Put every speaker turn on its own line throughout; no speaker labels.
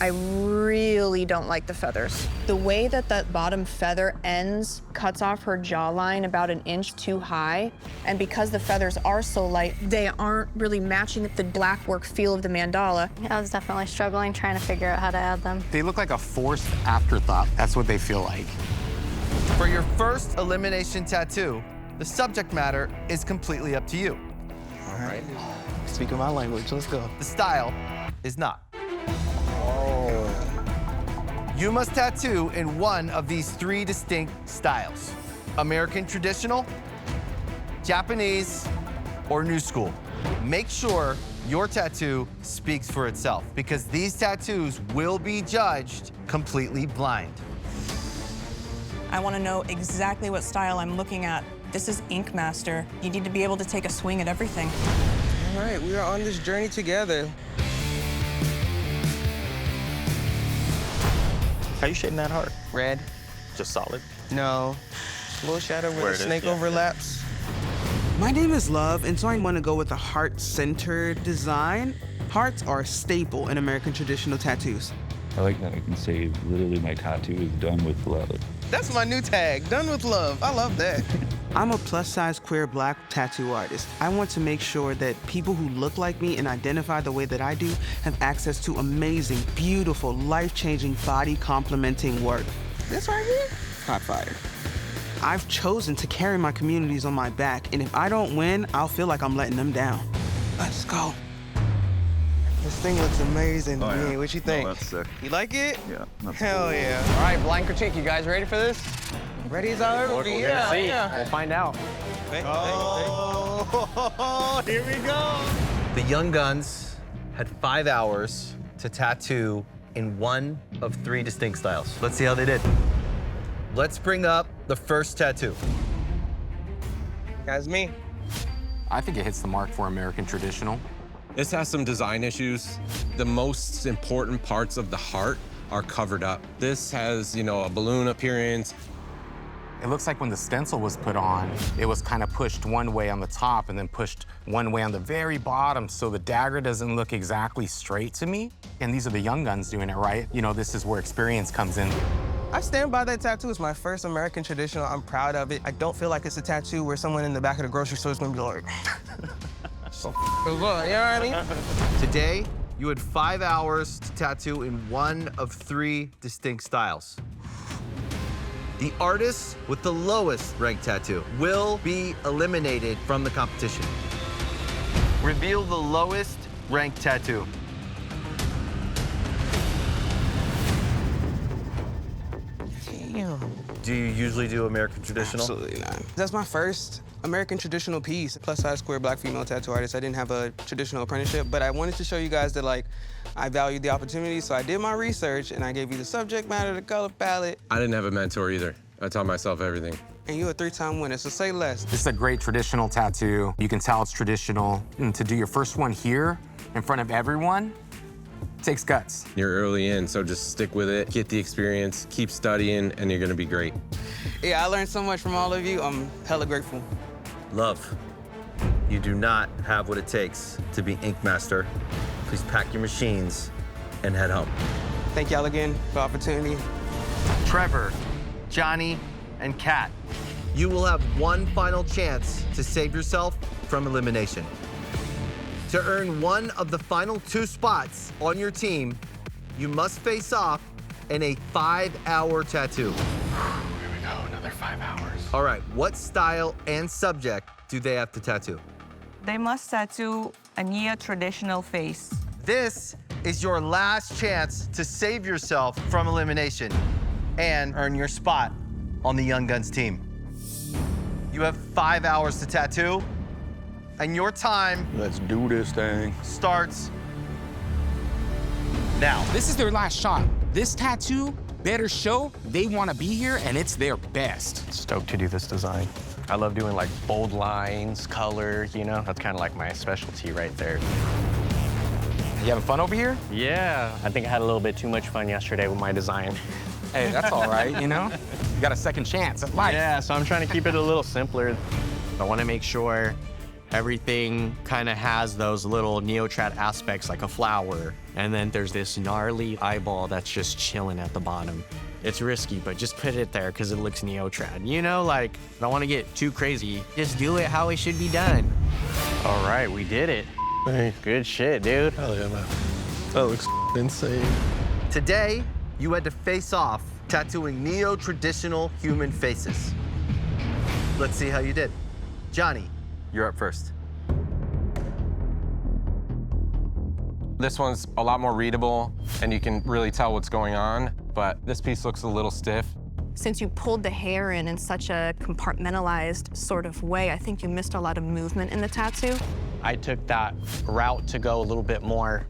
I really don't like the feathers. The way that that bottom feather ends cuts off her jawline about an inch too high, and because the feathers are so light, they aren't really matching the black work feel of the mandala.
I was definitely struggling trying to figure out how to add them.
They look like a forced afterthought. That's what they feel like.
For your first elimination tattoo, the subject matter is completely up to you.
All right. Speaking my language, let's go.
The style is not. You must tattoo in one of these 3 distinct styles: American traditional, Japanese, or new school. Make sure your tattoo speaks for itself, because these tattoos will be judged completely blind.
I want to know exactly what style I'm looking at. This is Ink Master. You need to be able to take a swing at everything.
All right, we are on this journey together.
How you shading that heart?
Red?
Just solid?
No. A little shadow where
Where
the
it is,
snake
yeah.
overlaps.
My name is Love, and so I want to go with a heart-centered design. Hearts are a staple in American traditional tattoos.
I like that I can say literally my tattoo is done with love.
That's my new tag, done with love. I love that.
I'm a plus-size queer black tattoo artist. I want to make sure that people who look like me and identify the way that I do have access to amazing, beautiful, life-changing, body-complementing work. This right here, hot fire. I've chosen to carry my communities on my back, and if I don't win, I'll feel like I'm letting them down. Let's go.
This thing looks amazing to me. What you think?
No, that's sick.
You like it?
Yeah. That's
Hell
cool.
yeah.
All right, blind critique, you guys ready for this?
Ready as I'll ever be.
We're
Yeah,
gonna see.
yeah.
We'll find out.
Oh, here we go.
The Young Guns had 5 hours to tattoo in one of 3 distinct styles. Let's see how they did. Let's bring up the first tattoo.
That's me.
I think it hits the mark for American traditional.
This has some design issues. The most important parts of the heart are covered up. This has, you know, a balloon appearance.
It looks like when the stencil was put on, it was kind of pushed one way on the top and then pushed one way on the very bottom, so the dagger doesn't look exactly straight to me. And these are the Young Guns doing it, right? You know, this is where experience comes in.
I stand by that tattoo. It's my first American traditional. I'm proud of it. I don't feel like it's a tattoo where someone in the back of the grocery store is gonna be like, so good, you know what I mean?
Today, you had 5 hours to tattoo in one of 3 distinct styles. The artist with the lowest ranked tattoo will be eliminated from the competition. Reveal the lowest ranked tattoo.
Damn.
Do you usually do American traditional?
Absolutely not. That's my first American traditional piece. Plus-size queer black female tattoo artist. I didn't have a traditional apprenticeship, but I wanted to show you guys that, like, I valued the opportunity, so I did my research, and I gave you the subject matter, the color palette.
I didn't have a mentor either. I taught myself everything.
And you're a 3-time winner, so say less.
This is a great traditional tattoo. You can tell it's traditional. And to do your first one here in front of everyone takes guts.
You're early in, so just stick with it, get the experience, keep studying, and you're gonna be great.
Yeah, I learned so much from all of you. I'm hella grateful.
Love, you do not have what it takes to be Ink Master. Please pack your machines and head home.
Thank y'all again for the opportunity.
Trevor, Johnny, and Kat, you will have one final chance to save yourself from elimination. To earn one of the final 2 spots on your team, you must face off in a 5-hour tattoo.
Here we go, another 5 hours.
All right, what style and subject do they have to tattoo?
They must tattoo a Nia traditional face.
This is your last chance to save yourself from elimination and earn your spot on the Young Guns team. You have 5 hours to tattoo, and your time
Let's do this thing.
starts now.
This is their last shot. This tattoo better show they want to be here and it's their best.
Stoked to do this design. I love doing like bold lines, color, you know? That's kind of like my specialty right there.
You having fun over here?
Yeah, I think I had a little bit too much fun yesterday with my design.
Hey, that's all right, you know? You got a second chance at life.
Yeah, so I'm trying to keep it a little simpler. I want to make sure
Everything kind of has those little Neotrat aspects like a flower. And then there's this gnarly eyeball that's just chilling at the bottom. It's risky, but just put it there because it looks Neotrat. You know, like, I don't want to get too crazy. Just do it how it should be done.
All right, we did it. Hey. Good shit, dude.
Hell yeah, man. That looks insane.
Today, you had to face off tattooing neo-traditional human faces. Let's see how you did. Johnny, you're up first.
This one's a lot more readable, and you can really tell what's going on, but this piece looks a little stiff.
Since you pulled the hair in such a compartmentalized sort of way, I think you missed a lot of movement in the tattoo.
I took that route to go a little bit more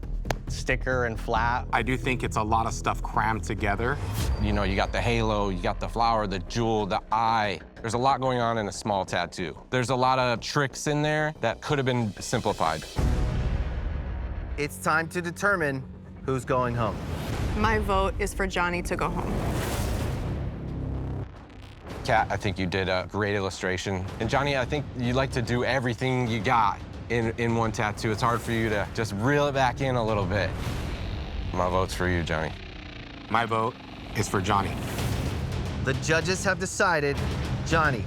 sticker and flat.
I do think it's a lot of stuff crammed together.
You know, you got the halo, you got the flower, the jewel, the eye. There's a lot going on in a small tattoo. There's a lot of tricks in there that could have been simplified.
It's time to determine who's going home.
My vote is for Johnny to go home.
Kat, I think you did a great illustration. And Johnny, I think you like to do everything you got in one tattoo. It's hard for you to just reel it back in a little bit. My vote's for you, Johnny.
My vote is for Johnny.
The judges have decided, Johnny,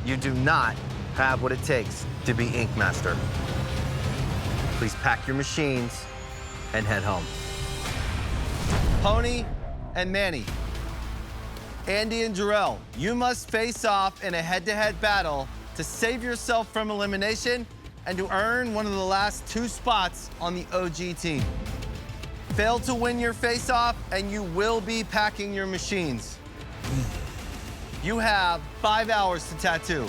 you do not have what it takes to be Ink Master. Please pack your machines and head home. Pony and Manny, Andy and Jarrell, you must face off in a head-to-head battle to save yourself from elimination and to earn one of the last 2 spots on the OG team. Fail to win your face-off and you will be packing your machines. You have 5 hours to tattoo,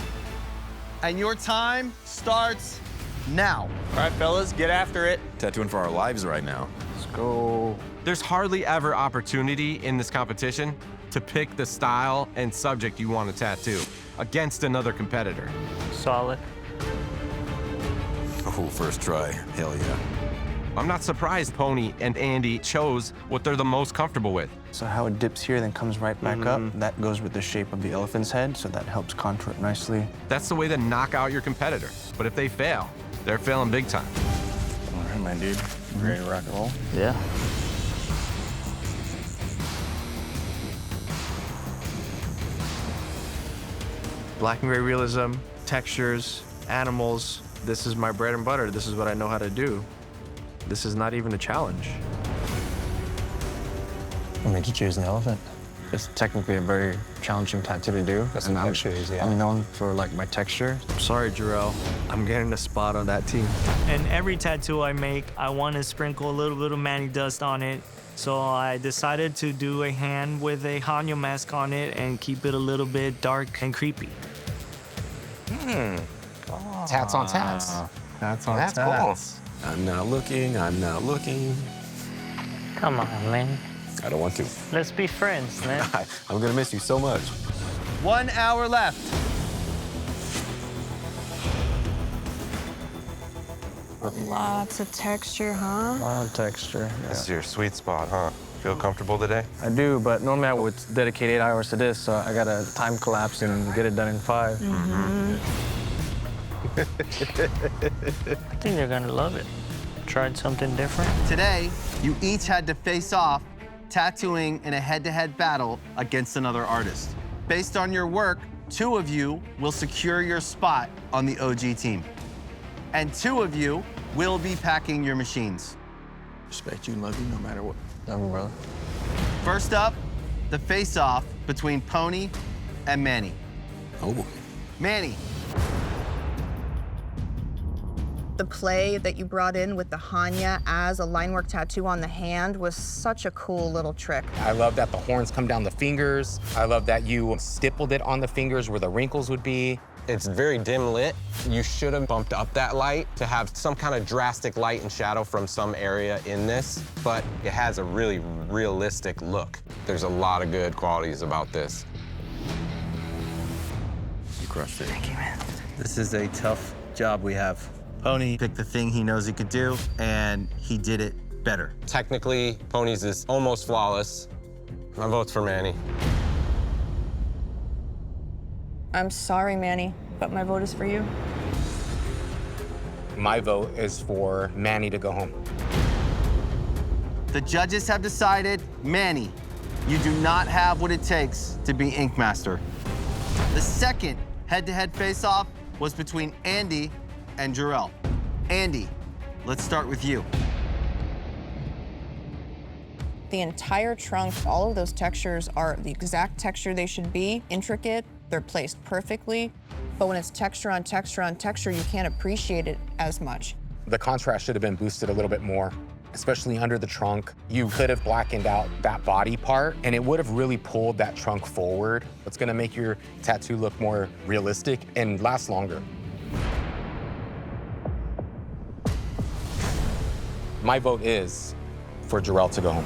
and your time starts now.
All right, fellas, get after it.
Tattooing for our lives right now.
Let's go. There's hardly ever opportunity in this competition to pick the style and subject you want to tattoo against another competitor.
Solid.
Oh, first try. Hell yeah.
I'm not surprised Pony and Andy chose what they're the most comfortable with.
So how it dips here, then comes right back up, that goes with the shape of the elephant's head, so that helps contour it nicely.
That's the way to knock out your competitor. But if they fail, they're failing big time.
All right, my dude. Ready to rock and roll?
Yeah. Black and gray realism, textures, animals. This is my bread and butter. This is what I know how to do. This is not even a challenge.
What made you choose an elephant?
It's technically a very challenging tattoo to do.
That's not easy.
I'm known for like my texture. I'm sorry, Jarrell. I'm getting a spot on that team.
And every tattoo I make, I want to sprinkle a little bit of Manny dust on it. So I decided to do a hand with a Hanyo mask on it and keep it a little bit dark and creepy.
Tats on tats.
That's on
That's
tats.
cool.
I'm not looking. I'm not looking.
Come on, man.
I don't want to.
Let's be friends, man.
I'm gonna miss you so much.
1 hour left.
Lots of texture, huh?
A lot of texture.
This is your sweet spot, huh? Feel comfortable today?
I do, but normally I would dedicate 8 hours to this, so I gotta time collapse and get it done in 5.
I think they're gonna love it. Tried something different.
Today, you each had to face off tattooing in a head-to-head battle against another artist. Based on your work, 2 of you will secure your spot on the OG team. And 2 of you will be packing your machines.
Respect you and love you no matter what. Love you, brother.
First up, the face-off between Pony and Manny.
Oh.
Manny.
The play that you brought in with the Hanya as a line work tattoo on the hand was such a cool little trick.
I love that the horns come down the fingers. I love that you stippled it on the fingers where the wrinkles would be.
It's very dim lit. You should have bumped up that light to have some kind of drastic light and shadow from some area in this, but it has a really realistic look. There's a lot of good qualities about this.
You crushed it.
Thank you, man.
This is a tough job we have. Pony picked the thing he knows he could do, and he did it better.
Technically, Pony's is almost flawless. My vote's for Manny.
I'm sorry, Manny, but my vote is for you.
My vote is for Manny to go home.
The judges have decided, Manny, you do not have what it takes to be Ink Master. The second head-to-head face-off was between Andy and Jarrell. Andy, let's start with you.
The entire trunk, all of those textures are the exact texture they should be, intricate, they're placed perfectly, but when it's texture on texture on texture, you can't appreciate it as much.
The contrast should have been boosted a little bit more, especially under the trunk. You could have blackened out that body part, and it would have really pulled that trunk forward. It's gonna make your tattoo look more realistic and last longer. My vote is for Jarrell to go home.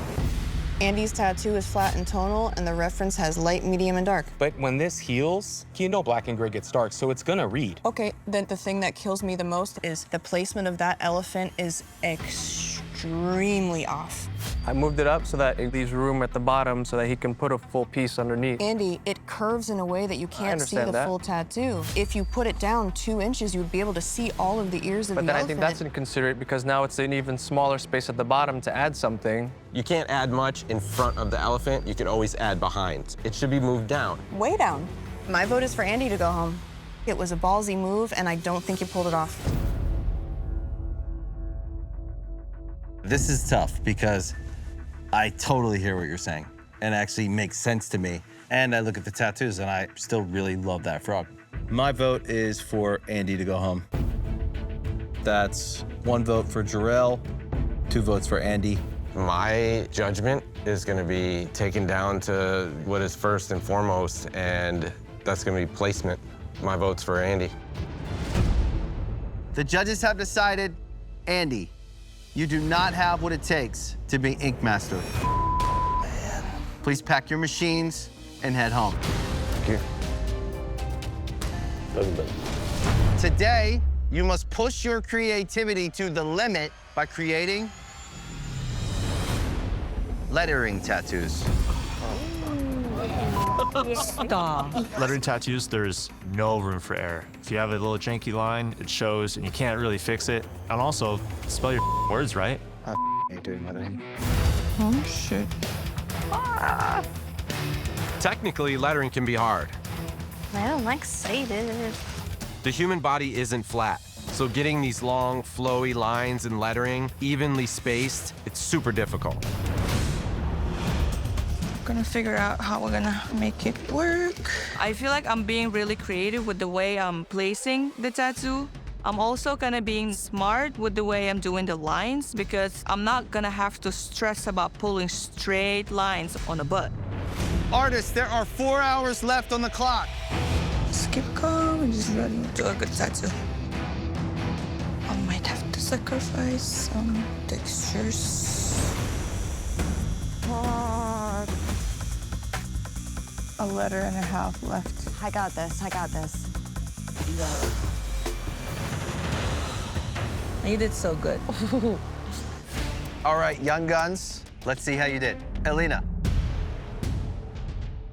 Andy's tattoo is flat and tonal, and the reference has light, medium, and dark.
But when this heals, you know black and gray gets dark, so it's gonna read.
Okay, then the thing that kills me the most is the placement of that elephant is extremely off.
I moved it up so that it leaves room at the bottom so that he can put a full piece underneath.
Andy, it curves in a way that you can't see the full tattoo. If you put it down 2 inches, you would be able to see all of the ears of the elephant.
But then I think that's inconsiderate because now it's an even smaller space at the bottom to add something.
You can't add much in front of the elephant. You can always add behind. It should be moved down.
Way down. My vote is for Andy to go home. It was a ballsy move, and I don't think you pulled it off.
This is tough because I totally hear what you're saying and actually makes sense to me. And I look at the tattoos and I still really love that frog. My vote is for Andy to go home. That's 1 vote for Jarrell, 2 votes for Andy.
My judgment is gonna be taken down to what is first and foremost, and that's gonna be placement. My vote's for Andy.
The judges have decided, Andy, you do not have what it takes to be Ink Master. Man. Please pack your machines and head home.
Thank you.
Today, you must push your creativity to the limit by creating lettering tattoos.
Stop. Lettering tattoos, there's no room for error. If you have a little janky line, it shows and you can't really fix it. And also, spell your words right.
I hate doing lettering.
Oh, shit.
Technically, lettering can be hard.
I don't like excited.
The human body isn't flat, so getting these long, flowy lines in lettering, evenly spaced, it's super difficult.
Gonna figure out how we're gonna make it work. I feel like I'm being really creative with the way I'm placing the tattoo. I'm also gonna being smart with the way I'm doing the lines because I'm not gonna have to stress about pulling straight lines on a butt.
Artists, there are 4 hours left on the clock.
Just keep calm and just let me do a good tattoo. I might have to sacrifice some textures. A letter and a half left.
I got this, I got this.
You did so good.
All right, young guns, let's see how you did. Elena.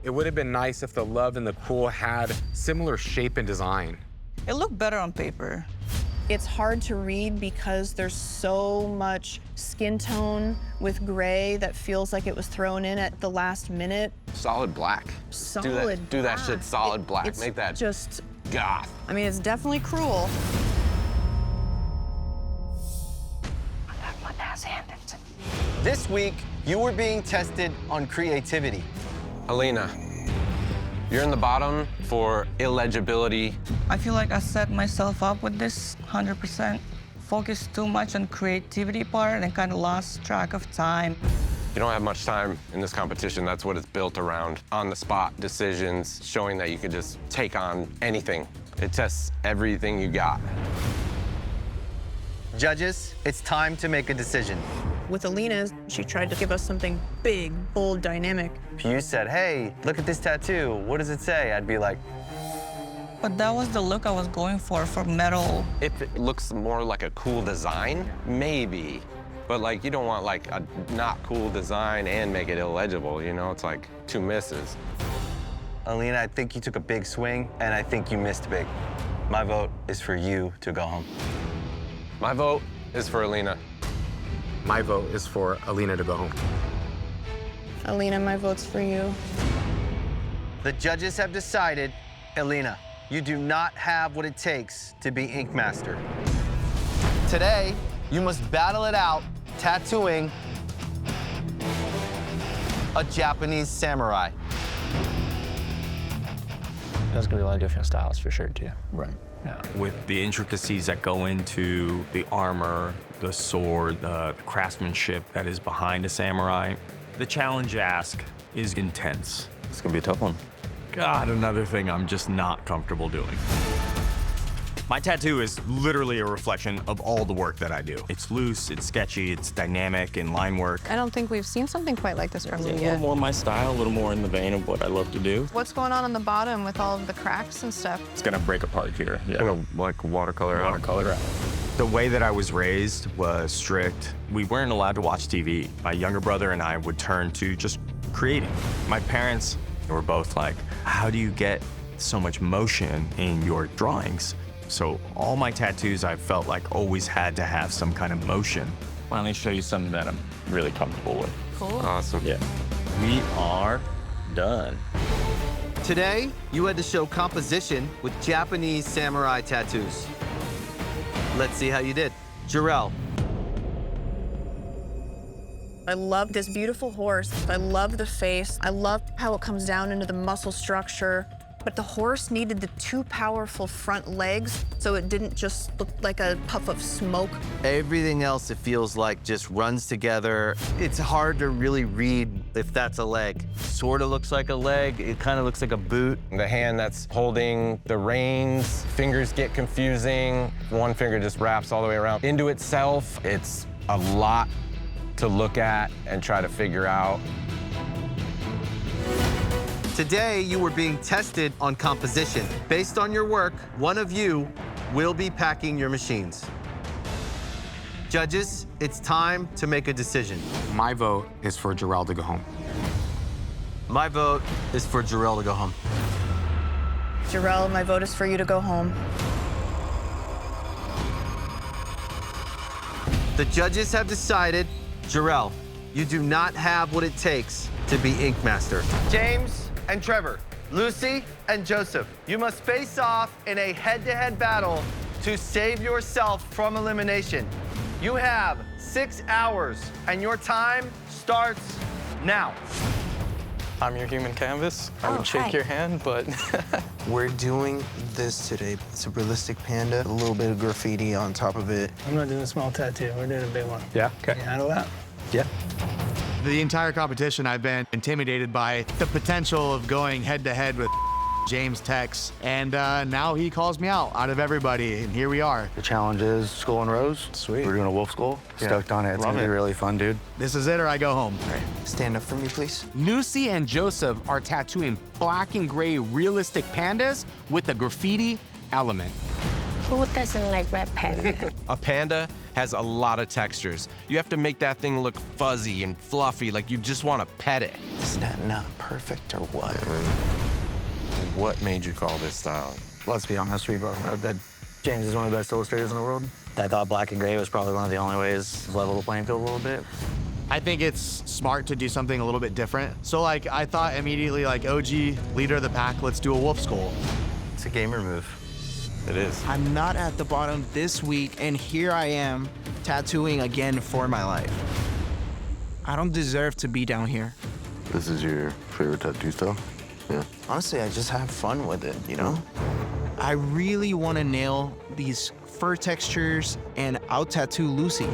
It would have been nice if the love and the cool had similar shape and design.
It looked better on paper.
It's hard to read because there's so much skin tone with gray that feels like it was thrown in at the last minute.
Solid black.
Solid
Do that shit
black.
solid black.
It's
Make that
just
goth.
I mean, it's definitely cruel.
This week, you were being tested on creativity.
Alina, you're in the bottom for illegibility.
I feel like I set myself up with this 100%. Focused too much on creativity part and kind of lost track of time.
You don't have much time in this competition. That's what it's built around. On-the-spot decisions, showing that you can just take on anything. It tests everything you got.
Judges, it's time to make a decision.
With Alina, she tried to give us something big, bold, dynamic.
If you said, hey, look at this tattoo, what does it say? I'd be like,
but that was the look I was going for metal.
If it looks more like a cool design, maybe. But like, you don't want like a not cool design and make it illegible, you know? It's like 2 misses.
Alina, I think you took a big swing, and I think you missed big. My vote is for you to go home.
My vote is for Alina.
My vote is for Alina to go home.
Alina, my vote's for you.
The judges have decided, Alina, you do not have what it takes to be Ink Master. Today, you must battle it out tattooing a Japanese samurai.
There's gonna be a lot of different styles for sure, too.
Right.
Yeah.
With the intricacies that go into the armor, the sword, the craftsmanship that is behind a samurai, the challenge ask is intense.
It's gonna be a tough one.
God, another thing I'm just not comfortable doing. My tattoo is literally a reflection of all the work that I do. It's loose, it's sketchy, it's dynamic in line work.
I don't think we've seen something quite like this from you
A little
yet.
more my style, a little more in the vein of what I love to do.
What's going on the bottom with all of the cracks and stuff?
It's gonna break apart here. Yeah.
Gonna, like watercolor out.
Watercolor out. The way that I was raised was strict. We weren't allowed to watch TV. My younger brother and I would turn to just creating. My parents were both like, how do you get so much motion in your drawings? So all my tattoos, I felt like always had to have some kind of motion. Finally show you something that I'm really comfortable with.
Cool.
Awesome. Yeah. We are done.
Today, you had to show composition with Japanese samurai tattoos. Let's see how you did. Jarrell.
I love this beautiful horse. I love the face. I love how it comes down into the muscle structure. But the horse needed the two powerful front legs so it didn't just look like a puff of smoke.
Everything else, it feels like, just runs together. It's hard to really read if that's a leg. Sort of looks like a leg. It kind of looks like a boot.
The hand that's holding the reins, fingers get confusing. One finger just wraps all the way around into itself. It's a lot to look at and try to figure out.
Today, you were being tested on composition. Based on your work, one of you will be packing your machines. Judges, it's time to make a decision.
My vote is for Jarrell to go home.
My vote is for Jarrell to go home.
Jarrell, my vote is for you to go home.
The judges have decided, Jarrell, you do not have what it takes to be Ink Master. James and Trevor, Lucy and Joseph, you must face off in a head-to-head battle to save yourself from elimination. You have 6 hours, and your time starts now.
I'm your human canvas. I would shake your hand, but...
We're doing this today. It's a realistic panda, a little bit of graffiti on top of it.
I'm not doing a small tattoo. We're doing a big one.
Yeah? Okay.
Can you handle that?
Yeah.
The entire competition, I've been intimidated by the potential of going head-to-head with James Tex, and now he calls me out of everybody, and here we are.
The challenge is skull and rose.
Sweet.
We're doing a wolf skull.
Yeah.
Stoked on it. It's
Love
gonna be
it.
really fun, dude.
This is it or I go home.
All right, stand up for me, please.
Lucy and Joseph are tattooing black and gray realistic pandas with a graffiti element.
Who doesn't like red panda?
A panda has a lot of textures. You have to make that thing look fuzzy and fluffy, like you just want to pet it.
Is that not perfect or what?
What made you call this style?
Let's be honest, James is one of the best illustrators in the world. I thought black and gray was probably one of the only ways to level the playing field a little bit.
I think it's smart to do something a little bit different. So like, I thought immediately like, OG, leader of the pack, let's do a wolf skull.
It's a gamer move.
It is.
I'm not at the bottom this week, and here I am tattooing again for my life. I don't deserve to be down here.
This is your favorite tattoo style? Yeah.
Honestly, I just have fun with it, you know?
I really want to nail these fur textures, and I'll tattoo Lucy.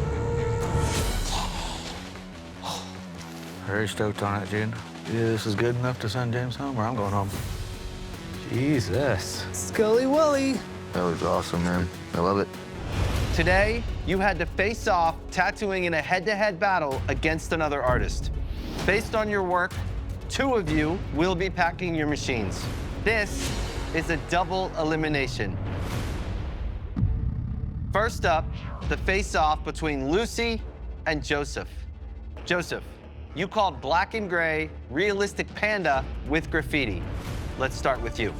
Very stoked on it, dude. Yeah, this is good enough to send James home, or I'm going home. Jesus.
Scully Wully.
That was awesome, man. I love it.
Today, you had to face off tattooing in a head-to-head battle against another artist. Based on your work, 2 of you will be packing your machines. This is a double elimination. First up, the face-off between Lucy and Joseph. Joseph, you called black and gray realistic panda with graffiti. Let's start with you.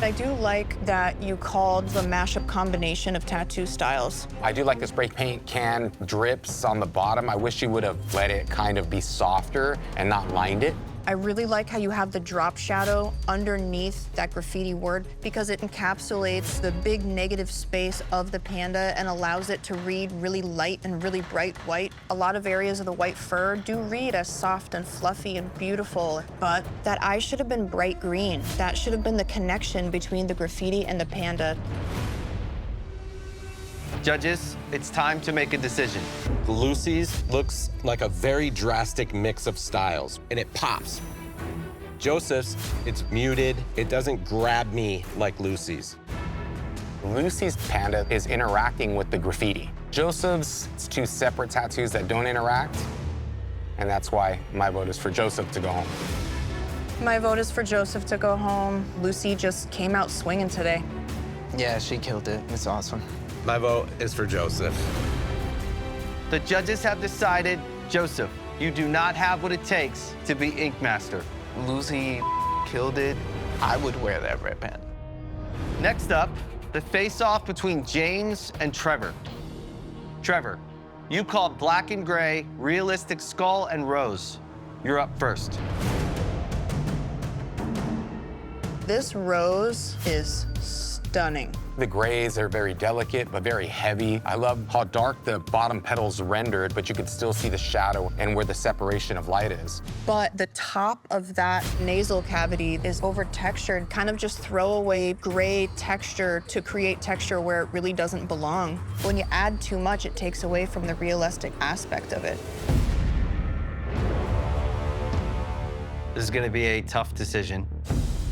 I do like that you called the mashup combination of tattoo styles.
I do like the spray paint can drips on the bottom. I wish you would have let it kind of be softer and not lined it.
I really like how you have the drop shadow underneath that graffiti word because it encapsulates the big negative space of the panda and allows it to read really light and really bright white. A lot of areas of the white fur do read as soft and fluffy and beautiful, but that eye should have been bright green. That should have been the connection between the graffiti and the panda.
Judges, it's time to make a decision.
Lucy's looks like a very drastic mix of styles, and it pops. Joseph's, it's muted. It doesn't grab me like Lucy's.
Lucy's panda is interacting with the graffiti. Joseph's, it's two separate tattoos that don't interact, and that's why my vote is for Joseph to go home.
My vote is for Joseph to go home. Lucy just came out swinging today.
Yeah, she killed it. It's awesome.
My vote is for Joseph.
The judges have decided, Joseph, you do not have what it takes to be Ink Master.
Lucy killed it. I would wear that red panda.
Next up, the face-off between James and Trevor. Trevor, you called black and gray, realistic skull and rose. You're up first.
This rose is stunning.
The grays are very delicate, but very heavy. I love how dark the bottom petal's rendered, but you can still see the shadow and where the separation of light is.
But the top of that nasal cavity is over-textured, kind of just throwaway gray texture to create texture where it really doesn't belong. When you add too much, it takes away from the realistic aspect of it.
This is gonna be a tough decision.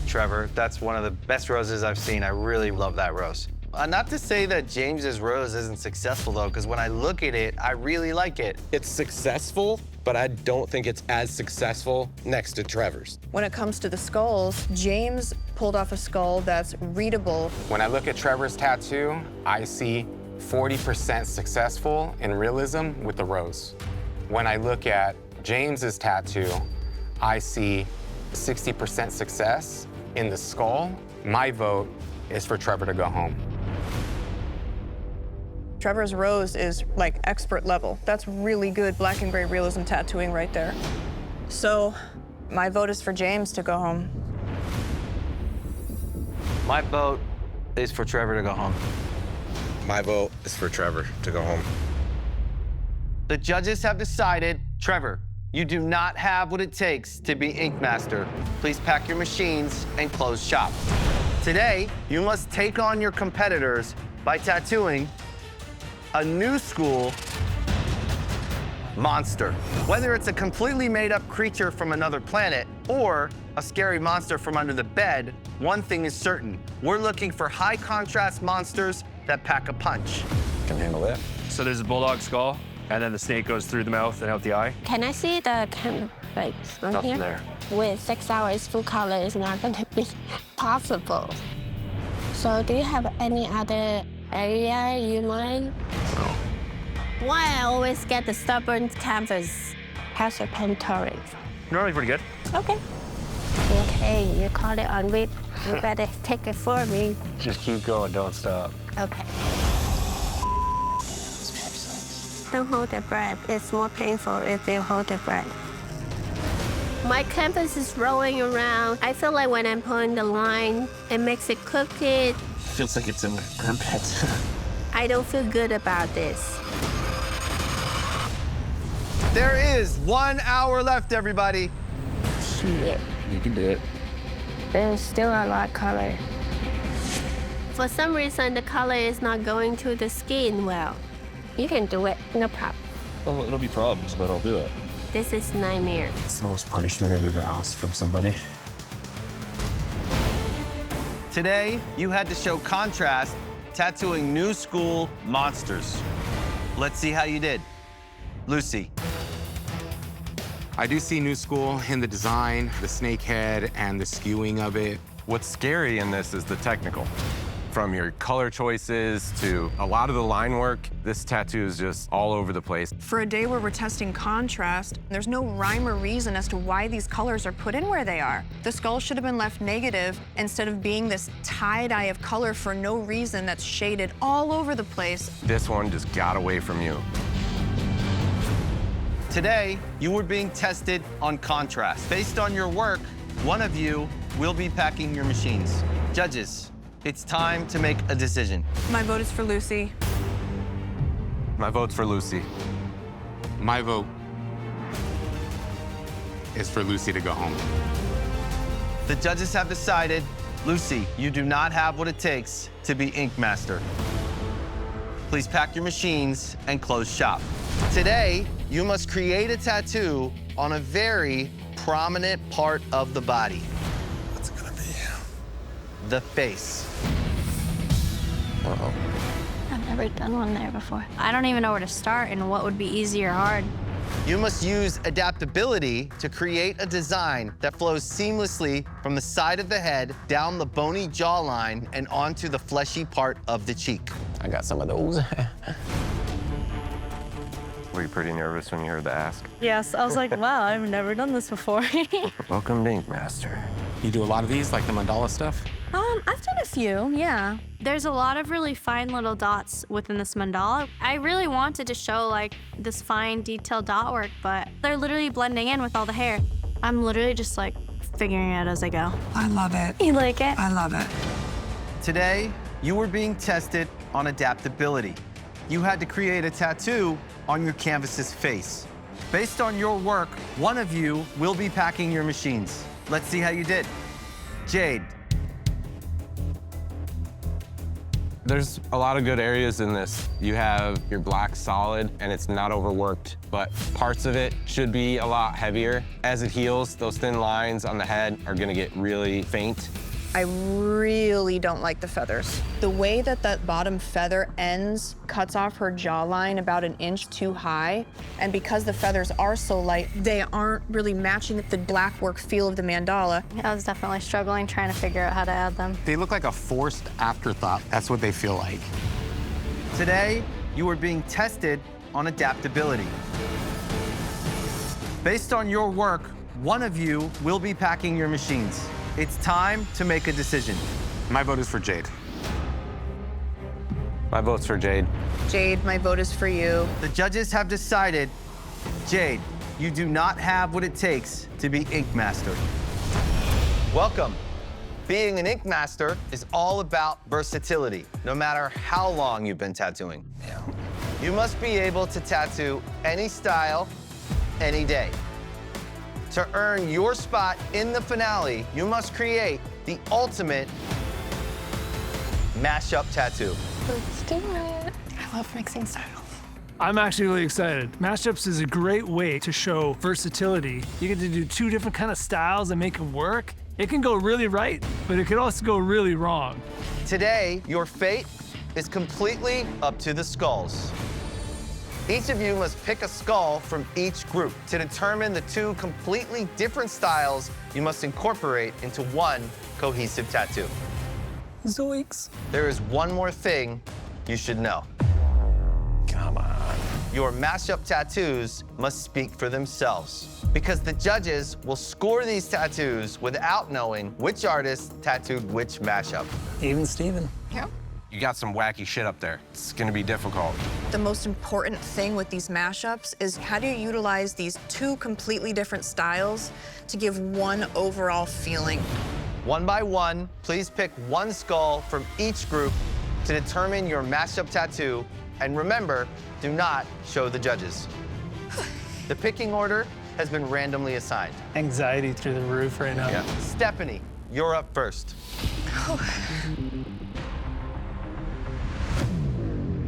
Trevor, that's one of the best roses I've seen. I really love that rose. Not to say that James's rose isn't successful though, because when I look at it, I really like it.
It's successful, but I don't think it's as successful next to Trevor's.
When it comes to the skulls, James pulled off a skull that's readable.
When I look at Trevor's tattoo, I see 40% successful in realism with the rose. When I look at James's tattoo, I see 60% success in the skull. My vote is for Trevor to go home.
Trevor's rose is like expert level. That's really good black and gray realism tattooing right there. So my vote is for James to go home.
My vote is for Trevor to go home.
My vote is for Trevor to go home.
The judges have decided, Trevor, you do not have what it takes to be Ink Master. Please pack your machines and close shop. Today, you must take on your competitors by tattooing a new school monster. Whether it's a completely made-up creature from another planet or a scary monster from under the bed, one thing is certain. We're looking for high-contrast monsters that pack a punch.
Can handle that.
So there's a bulldog skull, and then the snake goes through the mouth and out the eye.
Can I see the like on
Nothing
here?
there.
With 6 hours full color is not gonna be possible. So do you have any other area you mind?
No.
Why I always get the stubborn canvas? How's your pen touring?
Normally pretty good.
Okay. Okay, you call it on read. You better take it for me.
Just keep going, don't stop.
Okay. Don't hold the breath. It's more painful if you hold the breath. My canvas is rolling around. I feel like when I'm pulling the line, it makes it crooked.
Feels like it's in my armpits.
I don't feel good about this.
There is 1 hour left, everybody.
Shit.
You can do it.
There's still a lot of color. For some reason, the color is not going to the skin well. You can do it, no problem.
Well, it'll be problems, but I'll do it.
This is nightmare.
It's the most punishment I've ever asked from somebody.
Today, you had to show contrast tattooing new school monsters. Let's see how you did. Lucy.
I do see new school in the design, the snake head, and the skewing of it.
What's scary in this is the technical. From your color choices to a lot of the line work, this tattoo is just all over the place.
For a day where we're testing contrast, there's no rhyme or reason as to why these colors are put in where they are. The skull should have been left negative instead of being this tie-dye of color for no reason that's shaded all over the place.
This one just got away from you.
Today, you were being tested on contrast. Based on your work, one of you will be packing your machines. Judges, it's time to make a decision.
My vote is for Lucy.
My vote's for Lucy.
My vote is for Lucy to go home.
The judges have decided, Lucy, you do not have what it takes to be Ink Master. Please pack your machines and close shop. Today, you must create a tattoo on a very prominent part of the body.
What's it gonna be?
The face.
Uh-oh.
I've never done one there before. I don't even know where to start and what would be easy or hard.
You must use adaptability to create a design that flows seamlessly from the side of the head, down the bony jawline, and onto the fleshy part of the cheek.
I got some of those.
Were you pretty nervous when you heard the ask?
Yes, I was like, wow, I've never done this before.
Welcome to Ink Master.
You do a lot of these, like the mandala stuff?
I've done a few, yeah.
There's a lot of really fine little dots within this mandala. I really wanted to show like this fine detailed dot work, but they're literally blending in with all the hair. I'm literally just like figuring it out as I go.
I love it.
You like it?
I love it.
Today, you were being tested on adaptability. You had to create a tattoo on your canvas's face. Based on your work, one of you will be packing your machines. Let's see how you did. Jade.
There's a lot of good areas in this. You have your black solid, and it's not overworked, but parts of it should be a lot heavier. As it heals, those thin lines on the head are gonna get really faint.
I really don't like the feathers. The way that that bottom feather ends cuts off her jawline about an inch too high. And because the feathers are so light, they aren't really matching the black work feel of the mandala.
I was definitely struggling trying to figure out how to add them.
They look like a forced afterthought. That's what they feel like.
Today, you are being tested on adaptability. Based on your work, one of you will be packing your machines. It's time to make a decision.
My vote is for Jade.
My vote's for Jade.
Jade, my vote is for you.
The judges have decided, Jade, you do not have what it takes to be Ink Master. Welcome. Being an Ink Master is all about versatility, no matter how long you've been tattooing. You must be able to tattoo any style, any day. To earn your spot in the finale, you must create the ultimate mashup tattoo.
Let's do it. I love mixing styles.
I'm actually really excited. Mashups is a great way to show versatility. You get to do two different kind of styles and make it work. It can go really right, but it could also go really wrong.
Today, your fate is completely up to the skulls. Each of you must pick a skull from each group. To determine the two completely different styles, you must incorporate into one cohesive tattoo.
Zoinks.
There is one more thing you should know.
Come on.
Your mashup tattoos must speak for themselves, because the judges will score these tattoos without knowing which artist tattooed which mashup.
Even Steven.
Yeah.
You got some wacky shit up there. It's gonna be difficult.
The most important thing with these mashups is how do you utilize these two completely different styles to give one overall feeling.
One by one, please pick one skull from each group to determine your mashup tattoo. And remember, do not show the judges. The picking order has been randomly assigned.
Anxiety through the roof right now.
Yeah. Stephanie, you're up first.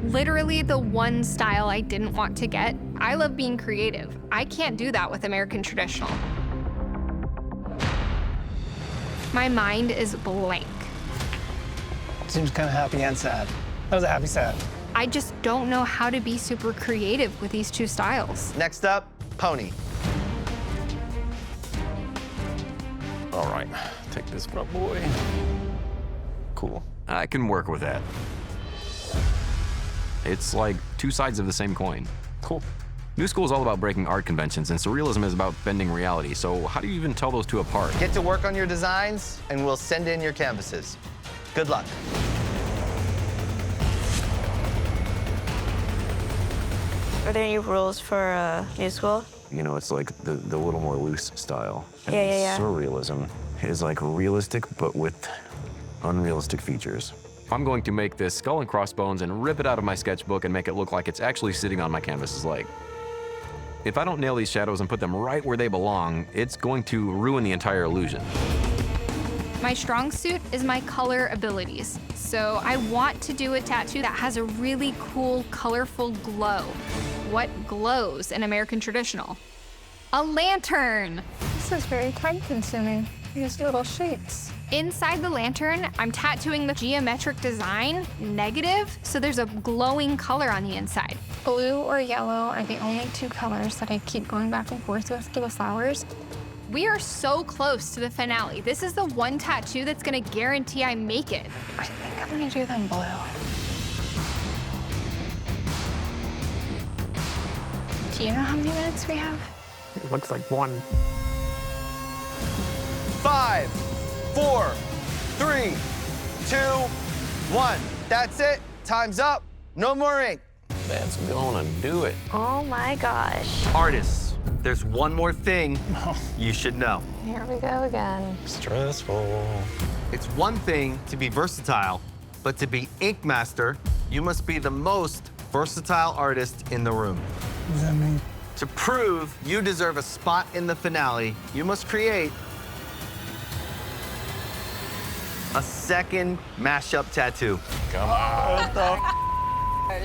Literally the one style I didn't want to get. I love being creative. I can't do that with American traditional. My mind is blank.
Seems kind of happy and sad. That was a happy sad.
I just don't know how to be super creative with these two styles.
Next up, Pony.
All right, take this front boy. Cool.
I can work with that. It's like two sides of the same coin.
Cool.
New School is all about breaking art conventions, and surrealism is about bending reality. So how do you even tell those two apart?
Get to work on your designs, and we'll send in your canvases. Good luck.
Are there any rules for New School?
You know, it's like the little more loose style. And
Yeah.
Surrealism is like realistic, but with unrealistic features.
If I'm going to make this skull and crossbones and rip it out of my sketchbook and make it look like it's actually sitting on my canvas's leg, if I don't nail these shadows and put them right where they belong, it's going to ruin the entire illusion.
My strong suit is my color abilities. So I want to do a tattoo that has a really cool, colorful glow. What glows in American traditional? A lantern.
This is very time-consuming. These little shapes.
Inside the lantern, I'm tattooing the geometric design negative, so there's a glowing color on the inside.
Blue or yellow are the only two colors that I keep going back and forth with for the flowers.
We are so close to the finale. This is the one tattoo that's gonna guarantee I make it.
I think I'm gonna do them blue. Do you know how many minutes we have?
It looks like 1.
5, 4, 3, 2, 1. That's it. Time's up. No more ink.
That's gonna do it.
Oh my gosh.
Artists, there's one more thing you should know.
Here we go again.
Stressful.
It's one thing to be versatile, but to be ink master, you must be the most versatile artist in the room.
What does that mean?
To prove you deserve a spot in the finale, you must create a second mashup tattoo.
Come on.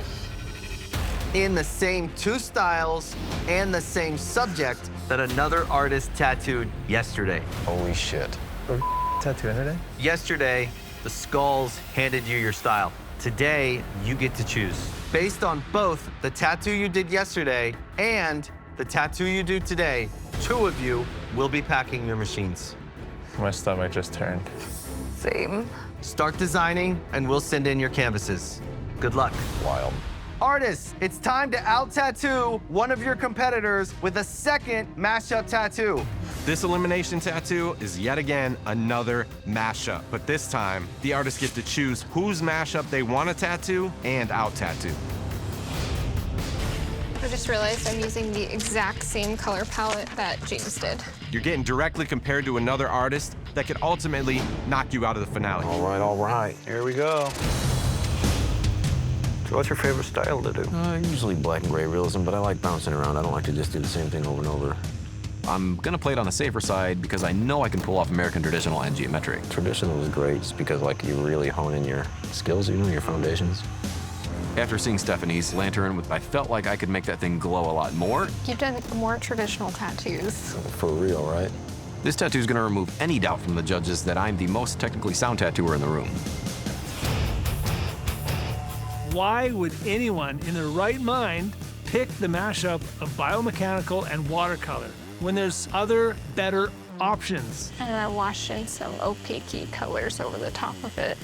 In the same two styles and the same subject that another artist tattooed yesterday.
Holy shit.
Tattoo today?
Yesterday, the Skulls handed you your style. Today, you get to choose. Based on both the tattoo you did yesterday and the tattoo you do today, two of you will be packing your machines.
My stomach just turned.
Same.
Start designing, and we'll send in your canvases. Good luck.
Wild.
Artists, it's time to out-tattoo one of your competitors with a second mashup tattoo.
This elimination tattoo is yet again another mashup, but this time the artists get to choose whose mashup they want to tattoo and out-tattoo.
I just realized I'm using the exact same color palette that James did.
You're getting directly compared to another artist that could ultimately knock you out of the finale.
All right. Here we go. So what's your favorite style to do? Usually black and gray realism, but I like bouncing around. I don't like to just do the same thing over and over.
I'm gonna play it on the safer side because I know I can pull off American traditional and geometric.
Traditional is great just because like you really hone in your skills, you know, your foundations.
After seeing Stephanie's lantern, I felt like I could make that thing glow a lot more.
You've done more traditional tattoos.
For real, right?
This tattoo is gonna remove any doubt from the judges that I'm the most technically sound tattooer in the room.
Why would anyone in their right mind pick the mashup of biomechanical and watercolor when there's other, better options?
And I washed in some opaque colors over the top of it.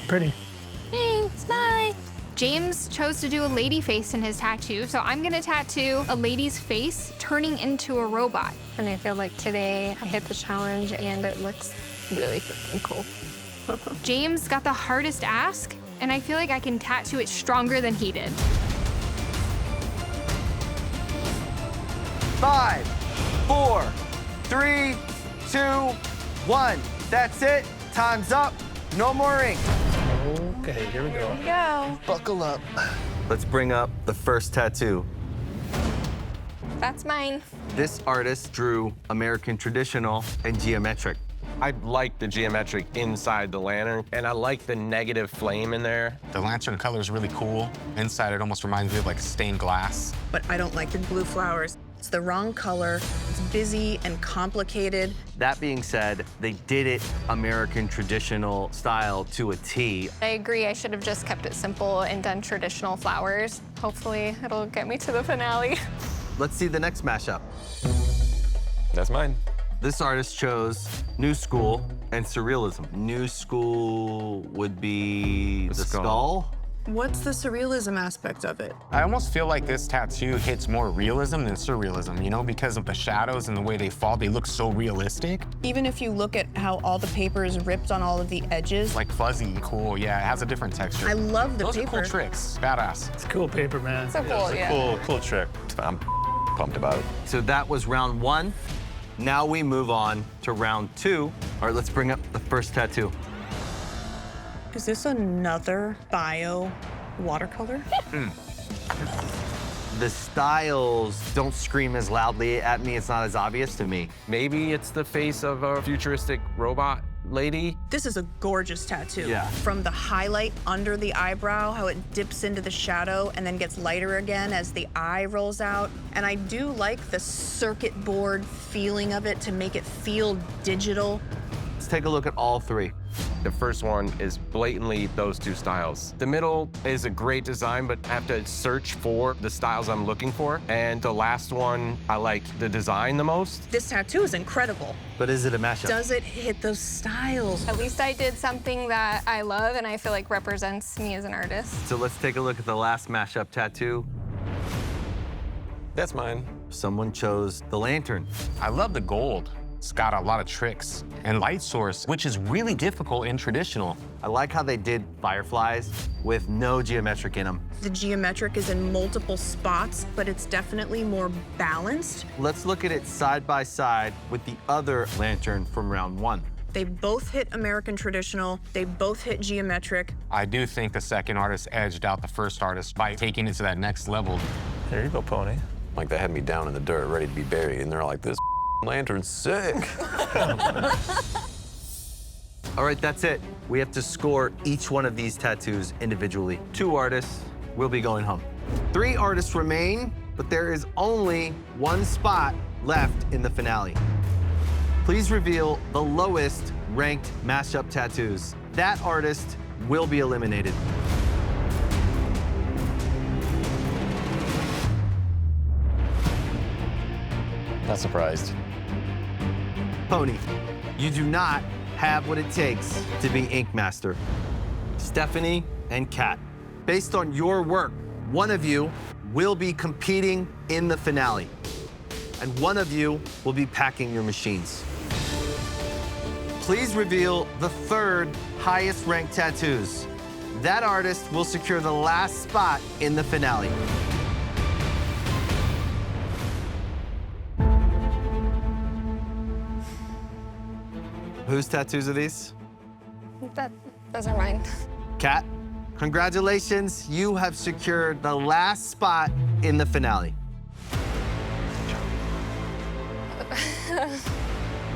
Pretty.
Thanks, bye.
James chose to do a lady face in his tattoo, so I'm gonna tattoo a lady's face turning into a robot.
And I feel like today I hit the challenge and it looks really freaking cool.
James got the hardest ask, and I feel like I can tattoo it stronger than he did.
5, 4, 3, 2, 1. That's it. Time's up. No more ink.
Okay, here we go.
Go.
Buckle up. Let's bring up the first tattoo.
That's mine.
This artist drew American traditional and geometric.
I like the geometric inside the lantern, and I like the negative flame in there.
The lantern color is really cool. Inside, it almost reminds me of like stained glass.
But I don't like the blue flowers. It's the wrong color. It's busy and complicated.
That being said, they did it American traditional style to a T.
I agree, I should have just kept it simple and done traditional flowers. Hopefully, it'll get me to the finale.
Let's see the next mashup.
That's mine.
This artist chose New School and Surrealism. New School would be the skull.
What's the surrealism aspect of it?
I almost feel like this tattoo hits more realism than surrealism, you know, because of the shadows and the way they fall, they look so realistic.
Even if you look at how all the paper is ripped on all of the edges.
Like fuzzy, cool, yeah, it has a different texture.
I love the
Those
paper.
Those are cool tricks, badass.
It's cool paper, man.
So cool, yeah.
Cool trick.
I'm pumped about it.
So that was round 1. Now we move on to round 2. All right, let's bring up the first tattoo.
Is this another bio watercolor?
The styles don't scream as loudly at me. It's not as obvious to me.
Maybe it's the face of a futuristic robot lady.
This is a gorgeous tattoo.
Yeah.
From the highlight under the eyebrow, how it dips into the shadow and then gets lighter again as the eye rolls out. And I do like the circuit board feeling of it to make it feel digital.
Let's take a look at all 3.
The first one is blatantly those 2 styles. The middle is a great design, but I have to search for the styles I'm looking for. And the last one, I like the design the most.
This tattoo is incredible.
But is it a mashup?
Does it hit those styles?
At least I did something that I love and I feel like represents me as an artist.
So let's take a look at the last mashup tattoo.
That's mine.
Someone chose the lantern.
I love the gold. It's got a lot of tricks and light source, which is really difficult in traditional.
I like how they did fireflies with no geometric in them.
The geometric is in multiple spots, but it's definitely more balanced.
Let's look at it side by side with the other lantern from round 1.
They both hit American traditional. They both hit geometric.
I do think the second artist edged out the first artist by taking it to that next level.
There you go, Pony.
Like they had me down in the dirt, ready to be buried, and they're like, this lantern's sick.
All right, that's it. We have to score each one of these tattoos individually. 2 artists will be going home. 3 artists remain, but there is only 1 spot left in the finale. Please reveal the lowest ranked mashup tattoos. That artist will be eliminated.
Not surprised.
Pony, you do not have what it takes to be Ink Master. Stephanie and Kat, based on your work, one of you will be competing in the finale, and one of you will be packing your machines. Please reveal the 3rd highest ranked tattoos. That artist will secure the last spot in the finale. Whose tattoos are these?
Those are mine.
Kat, congratulations. You have secured the last spot in the finale.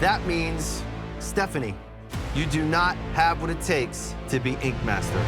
That means, Stephanie, you do not have what it takes to be Ink Master.